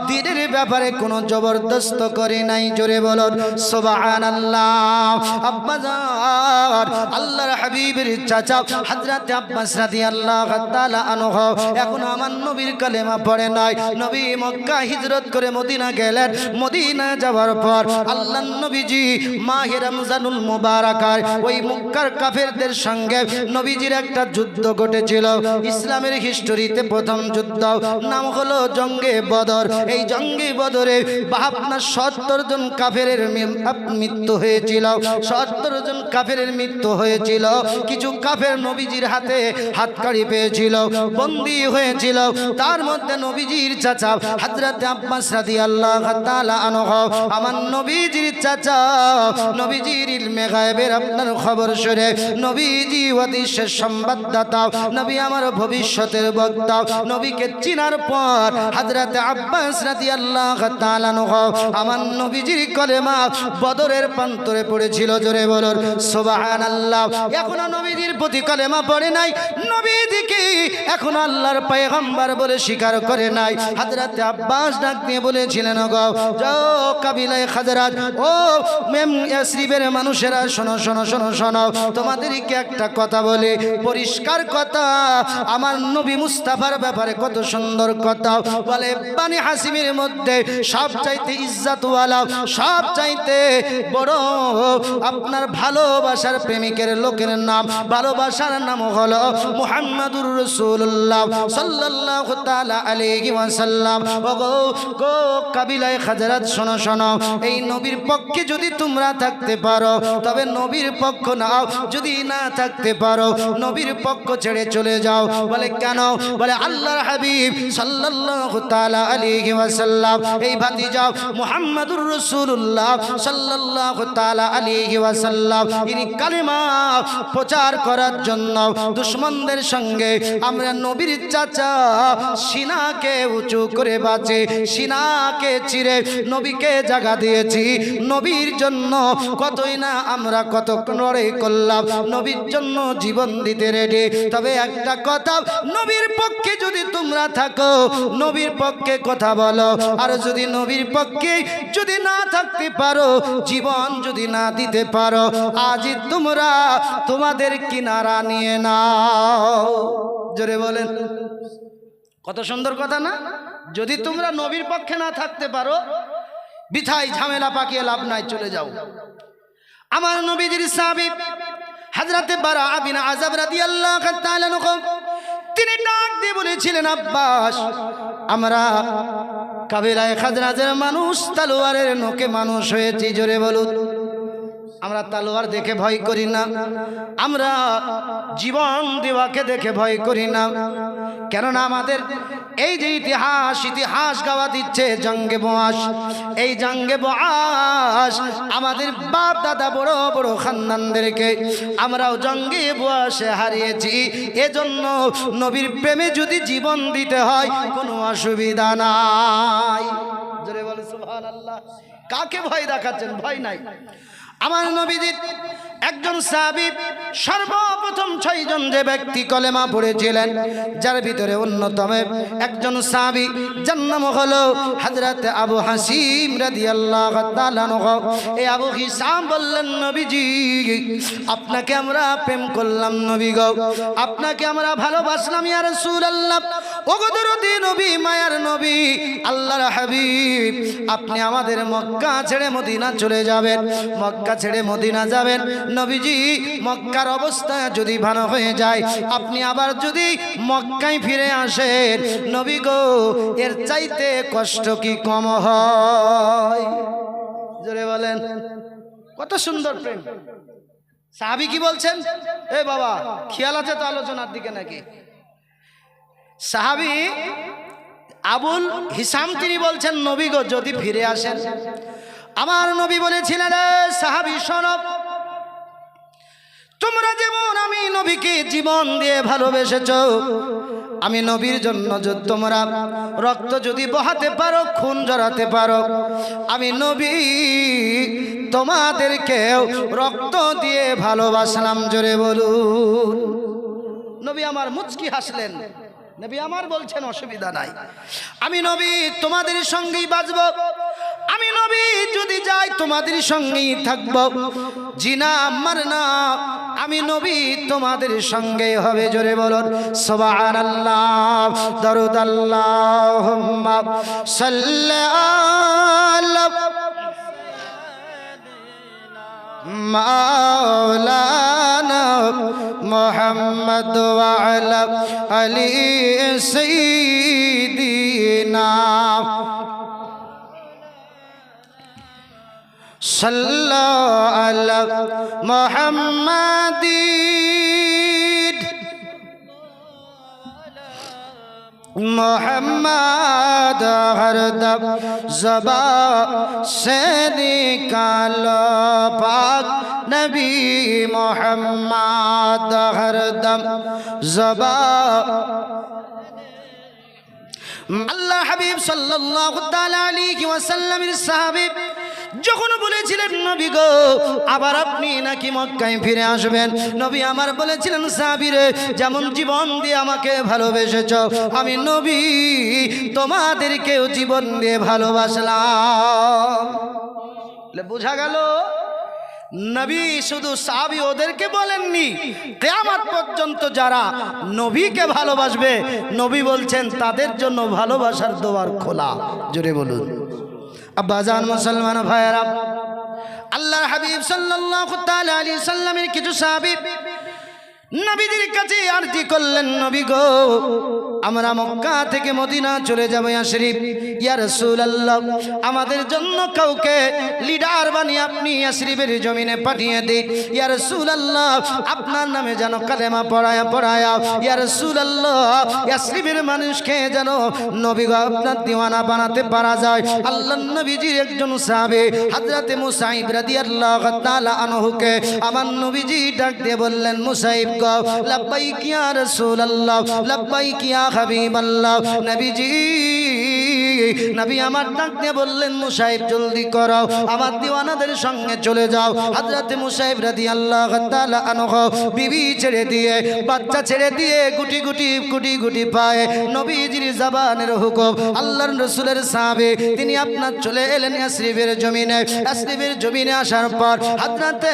দিনের ব্যাপারে কোনো জবরদস্ত করে নাই। জোরে বলুন সুবহানাল্লাহ। আব্বাজান আল্লাহর হাবিবের চাচা হযরত আব্বাস রাদিয়াল্লাহু তাআলা আনহু এখন আমার নবীর কালেমা পড়ে নাই। নবী মক্কা হিজরত করে মদিনা গেলেন। মদিনা যাওয়ার পর আল্লাহর নবীজি মাহে রমজানুল মুবারাকার ওই মক্কার কাফেরদের সঙ্গে নবীজির একটা যুদ্ধ ঘটেছিল। ইসলামের হিস্টোরিতে প্রথম যুদ্ধ, নাম হলো জঙ্গে বদর। এই জঙ্গে বদরে 70 জন কাফেরের মৃত্যু হয়েছিল। 70 জন কাফেরের মৃত্যু হয়েছিল। কিছু কাফের নবীজির হাতে হাতকড়ি পেয়েছিল, বন্দী হয়েছিল। তার মধ্যে নবীজির চাচা হযরত আব্বাস রাদিয়াল্লাহু তাআলা আনহু, আমার নবীজির চাচা, নবীজির ইলমে গায়বের আপনার খবর শুনে, নবীজি হাদিসের সংবাদদাতা, নবী আমার ভবিষ্যতের বক্তা, নবীকে চিনার পর হযরত আব্বাস রাদিয়াল্লাহু তাআলা আনহু আমার নবীজির কলেমা বদরের প্রান্তরে পড়েছিল। জোরে বলুন সুবহানাল্লাহ। এখনো নবীজির প্রতি কলেমা পড়ে নাই, নবীজিকে এখন আল্লাহর পয়গম্বর বলে স্বীকার করে নাই। হযরত আব্বাস ডাক দিয়ে বলেছিলেন, গো যাও কাবিলায়ে খাজরাজ, ও ইয়াসরিবের মানুষেরা শোনো শোনো শোনো শোনো, তোমাদেরকে একটা কথা বলে, পরিষ্কার কথা, আমার নবী মুস্তাফার ব্যাপারে কত সুন্দর কথা বলে। বানি হাসিমের মধ্যে সবচাইতে ইজ্জতওয়ালা, সবচাইতে বড় আপনার ভালোবাসার প্রেমিকের লোকের নাম, ভালোবাসার নাম হলো মুহাম্মাদুর রাসূলুল্লাহ সাল্লাল্লাহু তাআলা আলাইহি ওয়াসাল্লাম। গো কাবিলায়ে খাজরাত, শোনো শোনো, এই নবীর পক্ষে যদি তোমরা থাকতে পারো তবে নবীর পক্ষ নাও, যদি না থাকতে পারো নবীর পক্ষ ছেড়ে চলে যাও। বলে কেন? বলে আল্লাহর হাবিব সাল্লাল্লাহু তাআলা আলাইহি ওয়াসাল্লাম, এই ভাতিজা মুহাম্মাদুর রাসূলুল্লাহ সাল্লাল্লাহু তাআলা আলাইহি ওয়াসাল্লাম, ইনি কালেমা প্রচার করার জন্য দুশমনদের সঙ্গে আমরা নবীর চাচা সিনাকে উঁচু করে বাঁচে, সিনাকে চিরে নবীকে জায়গা দিয়েছি। নবীর জন্য কতই না আমরা কত লড়াই করলাম, নবীর জন্য জীবন দিতে রেডি। তবে একটা কথা, নবীর পক্ষে যদি তোমরা থাকো, নবীর পক্ষে কথা বলো, আর যদি নবীর পক্ষে যদি না থাকতে পারো, জীবন যদি না দিতে পারো, আজ তোমরা তোমাদের কিনারা নিয়ে নাও। জোরে বলেন, কত সুন্দর কথা না? যদি তোমরা নবীর পক্ষে না থাকতে পারো, বিথাই ঝামেলা পাকিয়ে লাভ নাই, চলে যাও। আমার নবীজির সাহাবী হযরতে বারা বিন আযাব রাদিয়াল্লাহু তাআলা আনহু, তিনি ডাক দিয়ে বলেছিলেন, আব্বাস, আমরা কাবিলায়ে খাজরাজের মানুষ, তলোয়ারের নখে মানুষ হয়েছি। জোরে বলুন, আমরা তলোয়ার দেখে ভয় করি না, আমরা জীবন দেওয়াকে দেখে ভয় করি না। কেননা আমাদের এই যে ইতিহাস গাওয়া দিচ্ছে জঙ্গে বোয়াস, এই জঙ্গে বোয়াস আমাদের বাপ দাদা বড় বড় খানদানদেরকে আমরাও জঙ্গে বোয়াসে হারিয়েছি। এজন্য নবীর প্রেমে যদি জীবন দিতে হয় কোনো অসুবিধা নাই। জোরে বলে সুবহানাল্লাহ। কাকে ভয় দেখাচ্ছেন? ভয় নাই। আমার নবীজির একজন সাহাবী, সর্বপ্রথম 6 জন যে ব্যক্তি কলেমা পড়েছিলেন, যার ভিতরে অন্যতম একজন সাহাবী, যার নাম হলো হযরত আবু হাসিম রাদিয়াল্লাহু তাআলা আনহু। এই আবু হিসাম বললেন, নবীজি, আপনাকে আমরা প্রেম করলাম নবী গো, আপনাকে আমরা ভালোবাসলাম ইয়া রাসূলুল্লাহ। ওগো দরদি নবী, মায়ার নবী, আল্লাহর হাবিব, আপনি আমাদের মক্কা ছেড়ে মদিনা চলে যাবেন, মক্কা ছেড়ে মদিনা যাবেন। নবীজি, মক্কার অবস্থা যদি ভালো হয়ে যায়, আপনি আবার যদি মক্কায় ফিরে আসেন, নবী গো, এর চাইতে কষ্ট কি কম হয়? জোরে বলেন, কত সুন্দর প্রেম। সাহাবী কি বলছেন? এ বাবা, খেয়াল আছে তো আলোচনার দিকে নাকি? সাহাবী আবুল হিসাম তিনি বলছেন, নবী গো, যদি ফিরে আসেন। আমার নবী বলেছিলেন, সাহাবী শোনো, তোমরা যেমন আমি নবীকে জীবন দিয়ে ভালোবেসেছো, আমি নবীর জন্য তোমরা রক্ত যদি বহাতে পারো, খুন ঝরাতে পারো, আমি নবী তোমাদেরকেও রক্ত দিয়ে ভালোবাসলাম। জোরে বলুন। নবী আমার মুচকি হাসলেন, নবী আমার বলছেন অসুবিধা নাই, আমি নবী তোমাদের সঙ্গেই বাঁচব, আমি নবী যদি যাই তোমাদের সঙ্গেই থাকব, জিনা আমার না, আমি নবী তোমাদের সঙ্গে হবে। জোরে বলুন সুবহানাল্লাহ। দরুদ আল্লাহুম্মা সাল্লি আলা মাওলানা মুহাম্মদ ওয়া আলা আলি সাইয়্যিদিনা সাল্লাল্লাহু আলা মুহাম্মাদিন मोहम्मद हरदम ज़बा से निकालो पाक नबी मोहम्मद हरदम ज़बा। আল্লাহ হাবিব সাল্লাল্লাহু তাআলা আলাইহি ওয়াসাল্লামের সাহাবী যখন বলেছিলেন নবী গো আবার আপনি নাকি মক্কায় ফিরে আসবেন, নবী আমার বলেছিলেন সাহাবীরে যেমন জীবন দিয়ে আমাকে ভালোবেসেছো আমি নবী তোমাদেরকেও জীবন দিয়ে ভালোবাসলাম। বোঝা গেল নবী শুধু সাহাবী ওদেরকে বলেননি, কিয়ামত পর্যন্ত যারা নবীকে ভালোবাসবে নবী বলছেন তাদের জন্য ভালোবাসার দোয়ার খোলা। জোরে বলুন। আব্বাজান মুসলমান ভাইয়েরা, আল্লাহর হাবিব সাল্লাল্লাহু তাআলা আলাইহি সাল্লামের কিছু সাহাবী নবীদের কাছে আরজি করলেন, নবী গো আমরা মক্কা থেকে মদিনা চলে যাব ইয়াসরিব, ইয়া রাসূলুল্লাহ আমাদের জন্য কাউকে লিডার বানিয়ে আপনি ইয়াসরিবের জমিনে পাঠিয়ে দিন, ইয়া রাসূলুল্লাহ আপনার নামে যেন কালেমা পড়ায়া ইয়া রাসূলুল্লাহ ইয়াসরিবের মানুষকে যেন নবী গো আপনার দিওয়ানা বানাতে পারা যায়। আল্লাহর নবীজির একজন সাহাবী হযরতে মুসাইব রাদিয়াল্লাহু তাআলা আনহুকে আমার নবীজি ডাক দিয়ে বললেন, মুসাইব লব্বাইক ইয়া রাসূলুল্লাহ লব্বাইক ইয়া হাবিবাল্লাহ। নবীজি নবী আমার ডাক দিয়ে বললেন, মুসাইব জলদি করো আমার দিওয়ানাদের সঙ্গে চলে যাও। হযরতে মুসাইব রাদিয়াল্লাহু তাআলা আনহু বিবি ছেড়ে দিয়ে বাচ্চা ছেড়ে দিয়ে গুটি গুটি পায়ে নবীজির জবানের হুকুম আল্লাহর রাসূলের সাহাবী তিনি আপনার চলে এলেন ইয়াসরিবের জমিনে। ইয়াসরিবের জমিনে আসার পর হযরতে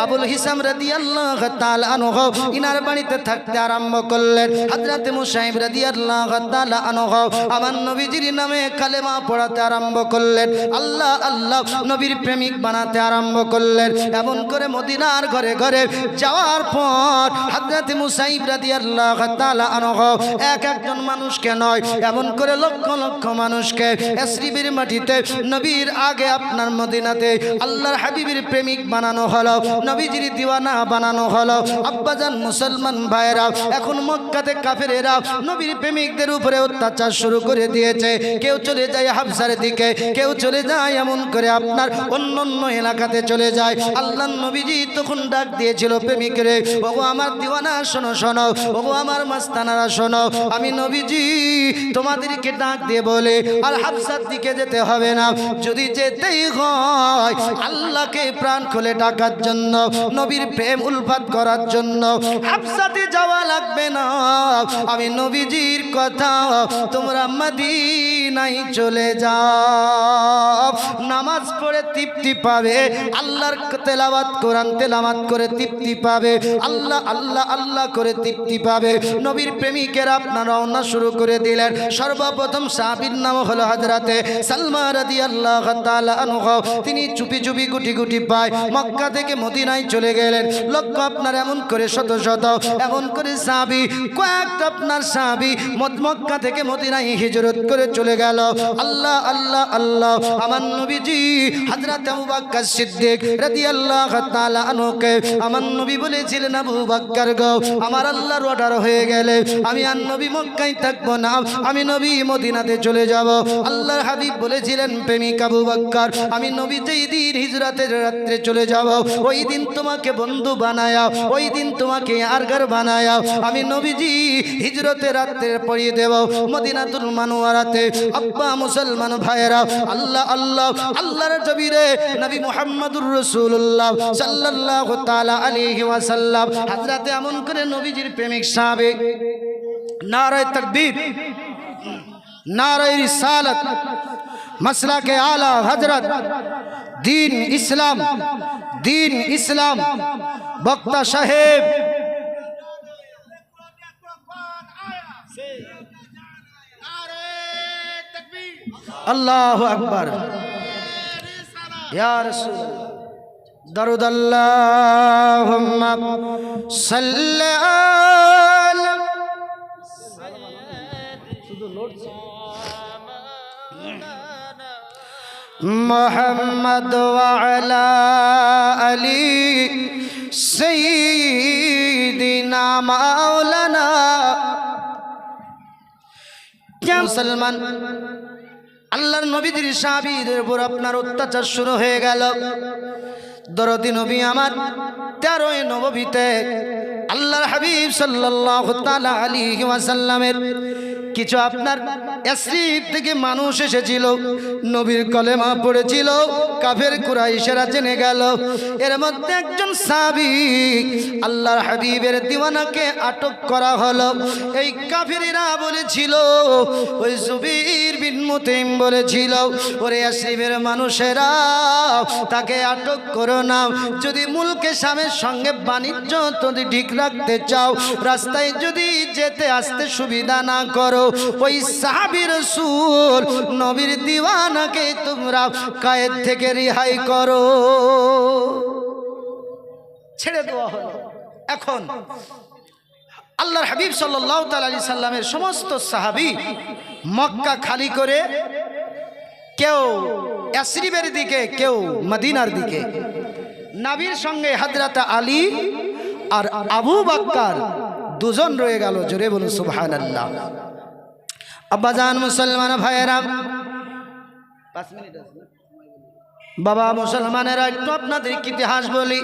আবুল হিসাম রাদিয়াল্লাহু তাআলা আনহু ইনার বাড়িতে থাকতে আরম্ভ করলেন। হযরতে মুসাইব রাদিয়াল্লাহু তাআলা আনহু আমার নবীজির নামে কালেমা পড়াতে আরম্ভ করলেন, আল্লাহ আল্লাহ নবীর প্রেমিক বানাতে আরম্ভ করলেন। এমন করে মদিনার ঘরে ঘরে যাওয়ার পর হযরতে মুসাইব রাদিয়াল্লাহু তাআলা আনহু একজন মানুষকে নয় এমন করে লক্ষ লক্ষ মানুষকে ইয়াসরিবের মাটিতে নবীর আগে আপনার মদিনাতে আল্লাহর হাবিবের প্রেমিক বানানো হলো, নবীজির দিওয়ানা বানানো হলো। আব্বাজান মুসলমান ভাইরা, এখন মক্কাতে কাফেরেরা নবীর প্রেমিকদের উপরে অত্যাচার শুরু করে দিয়েছে। কেউ চলে যায় হাবসার দিকে, কেউ চলে যায় এমন করে আপনার অন্য অন্য এলাকাতে চলে যায়। আল্লাহর নবীজি তখন ডাক দিয়েছিল প্রেমিকরে, ওগো আমার দিওয়ানা শোনো শোনো, ওগো আমার মাস্তানারা শোনো, আমি নবীজি তোমাদেরকে ডাক দিয়ে বলে আর হাবসার দিকে যেতে হবে না, যদি যেতেই হয় আল্লাহকে প্রাণ খুলে ডাকার জন্য, নবীর প্রেম উলফাত করার জন্য হাবসাতে যাওয়া লাগবে না। আমি নবীজির কথা তোমরা মদিনায় চলে যাও, নামাজ পড়ে তৃপ্তি পাবে, আল্লাহর তেলাওয়াত কোরআন তেলাওয়াত করে তৃপ্তি পাবে, আল্লাহ আল্লাহ আল্লাহ করে তৃপ্তি পাবে। নবীর প্রেমিকেরা আপনারা রওনা শুরু করে দিলেন। সর্বপ্রথম সাহাবীর নাম হলো হযরতে সালমা রাদিয়াল্লাহু তাআলা আনহু। তিনি চুপি চুপি গুটি গুটি পায় মক্কা থেকে মদিনায় চলে গেলেন। লক্ষ্য আপনার এমন করে শত শত এমন করে সাহাবী কয়েকটা আপনার সাহাবী মক্কা থেকে মদিনায় হিজরত করে চলে গেল। আল্লাহ আল্লাহ আল্লাহ আমার নবীজি হযরত আবু বকর সিদ্দিক রাদিয়াল্লাহু তাআলা আনহুকে আমার নবী বলেছিলেন, আবু বকর গো আমার আল্লাহর অর্ডার হয়ে গেলে আমি আর নবী মক্কায় থাকবো না, আমি নবী মদিনাতে চলে যাব। আল্লাহর হাবিব বলেছিলেন, প্রেমিক আবু বকর আমি নবী যেই দিন হিজরতের রাত্রে চলে যাব ওই দিন তোমাকে বন্ধু বানায়া, ওই দিন তোমাকে আরগার বানায়া আমি নবীজি হিজরতের রাত্রে পড়িয়ে দেব মদিনাতুল মুনাওয়ারাতে। আব্বা মুসলমান ভাইয়েরা, আল্লাহ আল্লাহ আল্লাহর নবীরে নবী মুহাম্মদুর রাসূলুল্লাহ সাল্লাল্লাহু তাআলা আলাইহি ওয়াসাল্লাম হযরতে এমন করে নবীজির প্রেমিক সাহাবী नारे तकबीर, नारे रिसालत, मसला के आला हजरत, दीन इस्लाम, वक्ता साहेब। अल्लाहु अकबर। या रसूल दरूद अल्लाहुम्मा सल्ली अला मुहम्मद व अला अली सय्यिदिना मौलाना। क्या मुसलमान আল্লাহর নবীদের সাহাবীদের উপর আপনার অত্যাচার শুরু হয়ে গেল। দরদি নবী আমার 13 নববীতে আল্লাহর হাবিব সাল্লাল্লাহু তাআলা আলাইহি ওয়াসাল্লামের কিছু আপনার ইয়াসরিব থেকে মানুষ এসেছিল, নবীর কলেমা পড়েছিল, কাফের কুরাইশেরা জেনে গেল। এর মধ্যে একজন সাহাবী আল্লাহর হাবিবের দিওয়ানাকে আটক করা হলো। এই কাফেররা বলেছিল, ওই জুবাইর বিন মুতাইম বলেছিল, ওরে ইয়াসরিবের মানুষেরা তাকে আটক করো না, যদি মুলকে শামের সঙ্গে বাণিজ্য যদি ঠিক রাখতে চাও, রাস্তায় যদি যেতে আসতে সুবিধা না করো, ওই সাহাবী রাসূল নবীর দিওয়ানাকে তোমরা কায়েদ থেকে রিহাই করো। ছেড়ে দেওয়া হলো। এখন আল্লাহর হাবিব সাল্লাল্লাহু তাআলা আলাইহি সাল্লামের সমস্ত সাহাবী মক্কা খালি করে কেউ ইয়াসরিবের দিকে, কেউ মদিনার দিকে। নবীর সঙ্গে হযরত আলী আর আবু বকর দুজন রয়ে গেল। জোরে বলুন সুবহানাল্লাহ। আব্বাজান মুসলমান ভাইয়েরা, 5 মিনিট আছে বাবা। মুসলমানেরা একটু আপনাদের ইতিহাস বলি,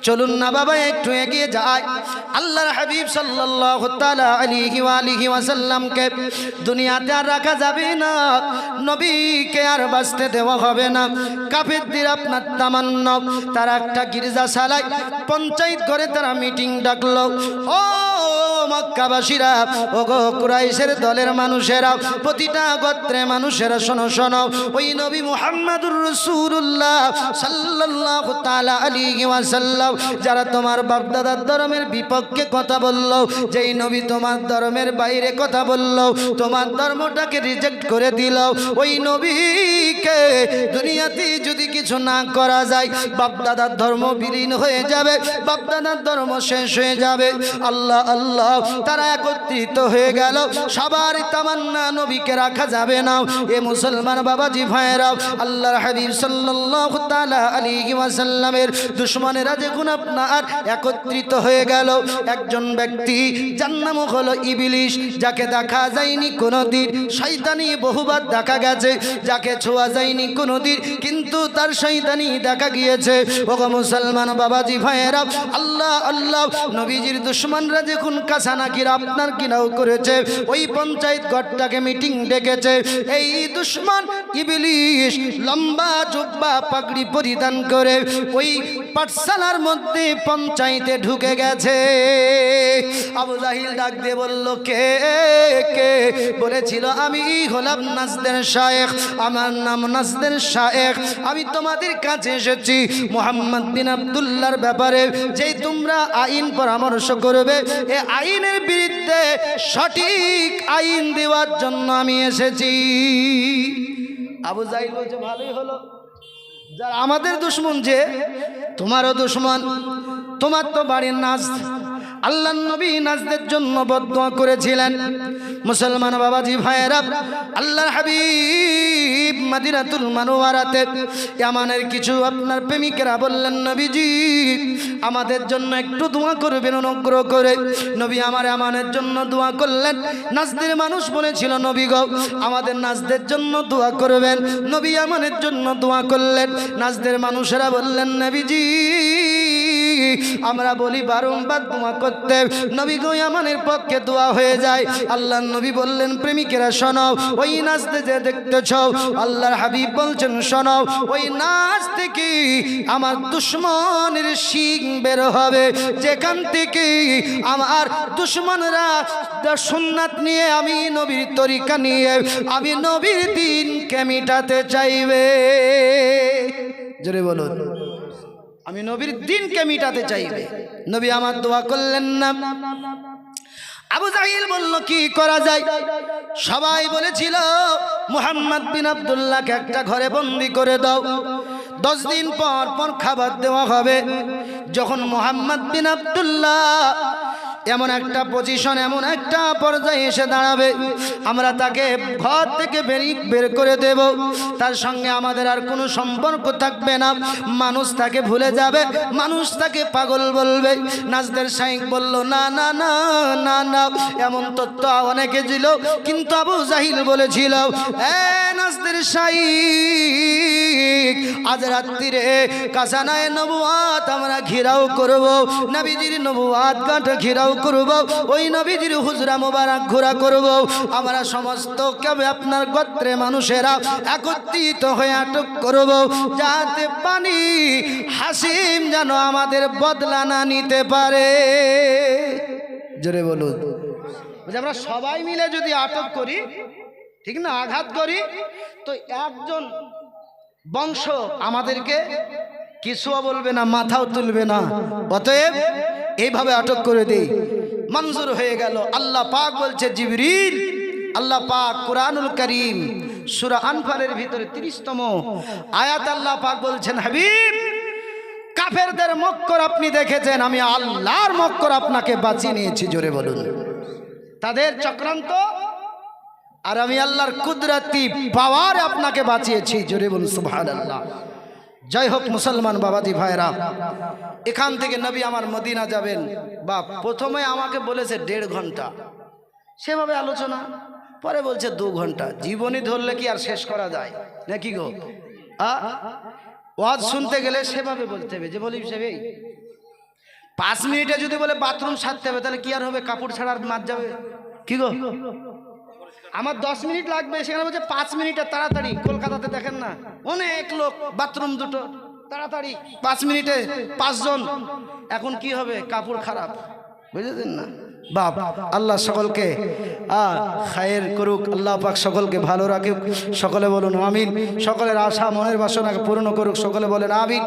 চলুন না বাবা একটু এগিয়ে যায়। আল্লাহর হাবিব সাল্লাল্লাহু তাআলা আলাইহি ওয়া আলিহি ওয়াসাল্লামকে দুনিয়াতে আর রাখা যাবে না, নবীকে আর বাঁচতে দেওয়া হবে না। কাফেরদের আপনার তামান্না, তারা একটা গির্জা চালায়, পঞ্চায়েত করে তারা মিটিং ডাকলো। ও মক্কাবাসীরা, ও গো কুরাইশের দলের মানুষেরা, প্রতিটা গোত্রের মানুষেরা শোনো শোনো, ওই নবী মুহাম্মদুর রাসূলুল্লাহ সাল্লাল্লাহু তাআলা আলাইহি ওয়াসাল্লাম যারা তোমার বাপদাদার ধর্মের বিপক্ষে কথা বলল, যেই নবী তোমার ধর্মের বাইরে কথা বলল, তোমার ধর্মটাকে রিজেক্ট করে দিল, ওই নবীকে দুনিয়াতে যদি কিছু না করা যায়, বাপদাদার ধর্ম বিলীন হয়ে যাবে, বাপদাদার ধর্ম শেষ হয়ে যাবে। আল্লাহ আল্লাহ, তারা একত্রিত হয়ে গেল। সবার তামান্না নবীকে রাখা যাবে না। এ মুসলমান বাবাজি ভাইয়েরা, আল্লাহর হাবিব সাল্লাল্লাহু তাআলা আলাইহি ওয়াসাল্লামের দুশমনেরা যখন আপনার একত্রিত হয়ে গেল, একজন ব্যক্তি যার নাম হলো ইবলিস, যাকে দেখা যায়নি কোনোদিন, শয়তানি বহুবার দেখা গেছে, যাকে ছোঁয়া যায়নি কোনোদিন, কিন্তু তার শয়তানি দেখা গিয়েছে। ওগো মুসলমান বাবাজি ভাইয়েরা, আল্লাহ আল্লাহ, নবীজির দুশমনরা যখন কাছানাকির আপনার কিনাও করেছে, ওই পঞ্চায়েত ঘরটাকে মিটিং ডেকেছে। এই দুশমন ইবলিস লম্বা জুব্বা পাগড়ি পরিধান করে ওই পাঠশালার মধ্যে পঞ্চায়েতে ঢুকে গেছে। আবু জাহিল ডাক দিয়ে বলল, কে কে? বলেছিল, আমি হলাম নাজদের শায়েখ, আমার নাম নাজদের শায়েখ, আমি তোমাদের কাছে এসেছি মুহাম্মদ বিন আব্দুল্লাহর ব্যাপারে, যেই তোমরা আইন পরামর্শ করবে, এই আইনের বিরুদ্ধে সঠিক আইন দেওয়ার জন্য আমি এসেছি। আবু জাহিল বলছে, ভালোই হলো, যারা আমাদের দুশমন, যে তোমারও দুশমন, তোমার তো বাড়ির নাজ। আল্লাহর নবী নাজদের জন্য বদদুয়া করেছিলেন। মুসলমান বাবাজি ভাইয়েরা, আল্লাহর হাবিব মদিনাতুল মুনাওয়ারাতে ইয়ামানের কিছু আপনার প্রেমিকেরা বললেন, নবীজি আমাদের জন্য একটু দোয়া করবেন অনুগ্রহ করে। নবী আমার ইয়ামানের জন্য দোয়া করলেন। নাজদের মানুষ বলেছিল, নবী গো আমাদের নাজদের জন্য দোয়া করবেন। নবী ইয়ামানের জন্য দোয়া করলেন। নাজদের মানুষেরা বললেন, নবীজি আমরা বলি বারংবার দোয়া করতে, নবী গো ইয়ামানের পক্ষে দোয়া হয়ে যায়। আল্লাহর নবী বললেন প্রেমিকেরা শোনো, ওই নাচতে যে দেখতেছ আল্লাহর হাবিব বলছেন শোনো, ওই নাচ থেকে আমার দুশমনের শিং বের হবে, যেখান থেকে আমার দুশমনরা সুন্নাত নিয়ে আমি নবীর তরিকা নিয়ে আমি নবীর দিনকে মিটাতে চাইবে। জোরে বলুন, আমি নবীর দিনকে মিটাতে চাইবে। নবী আমার দোয়া করলেন না। আবু জাহিল বলল কি করা যায়? সবাই বলেছিল মুহাম্মদ বিন আব্দুল্লাহকে একটা ঘরে বন্দি করে দাও, 10 দিন পর পর খাবার দেওয়া হবে। যখন মুহাম্মদ বিন আব্দুল্লাহ এমন একটা পজিশন, এমন একটা পর্যায়ে এসে দাঁড়াবে, আমরা তাকে ঘর থেকে বের করে দেব, তার সঙ্গে আমাদের আর কোনো সম্পর্ক থাকবে না, মানুষ তাকে ভুলে যাবে, মানুষ তাকে পাগল বলবে। নাজদের শাইখ বলল না না না না না, এমন তথ্য অনেকে ছিল, কিন্তু আবু জাহিল বলেছিল নাজদের শাইখ আজ রাত্রিরে কাসানায়ে নবুয়াত আমরা ঘেরাও করব, নবীজির নবুয়াত কাটা ঘেরাও করব, ওই নবীজির হুজরা মোবারক ঘোরা করব। আমরা সমস্ত কবে আপনার গোত্রে মানুষেরা একত্রিত হয়ে আটক করব, যাতে পানি হাসিম যেন আমাদের বদলা না নিতে পারে। জোরে বলুন, আমরা সবাই মিলে যদি আটক করি, ঠিক না, আঘাত করি, তো একজন বংশ আমাদেরকে কিছুও বলবে না, মাথাও তুলবে না। অতএব এইভাবে আটক করে দেই। মঞ্জুর হয়ে গেল। আল্লাহ পাক বলছে জিবরিল, আল্লাহ পাক কুরআনুল কারীম সূরা আনফালের ভিতরে 30তম আয়াত আল্লাহ পাক বলছেন হাবিব, কাফেরদের মক্কর আপনি দেখেছেন, আমি আল্লাহর মক্কর আপনাকে বাঁচিয়ে নিয়েছি। জোরে বলুন, তাদের চক্রান্ত আর আমি আল্লাহর কুদরতি পাওয়ার আপনাকে বাঁচিয়েছি। জোরে বলুন সুবহানাল্লাহ। জয় হোক মুসলমান বাবাজি ভাইরা। এখান থেকে নবী আমার মদিনা যাবেন, বা প্রথমে আমাকে বলেছে 1.5 ঘন্টা, সেভাবে আলোচনা, পরে বলছে 2 ঘন্টা। জীবনী ধরলে কি আর শেষ করা যায় নাকি গো? ওয়াজ শুনতে গেলে সেভাবে বলতে হবে, যে বলি সেভাবেই 5 মিনিটে যদি বলে বাথরুম সারতে হবে, তাহলে কি আর হবে? কাপড় ছাড়ার মার যাবে কি গো? আমার 10 মিনিট লাগবে, সেখানে বলছে 5 মিনিটে তাড়াতাড়ি। কলকাতাতে দেখেন না, অনেক লোক, বাথরুম দুটো, তাড়াতাড়ি 5 মিনিটে 5 জন। এখন কি হবে? কাপড় খারাপ, বুঝেছেন না? বাপ আল্লাহ সকলকে খায়ের করুক, আল্লাহ পাক সকলকে ভালো রাখুক। সকলে বলুন আমিন। সকলের আশা মনের বাসনাকে পূর্ণ করুক, সকলে বলেন আমিন।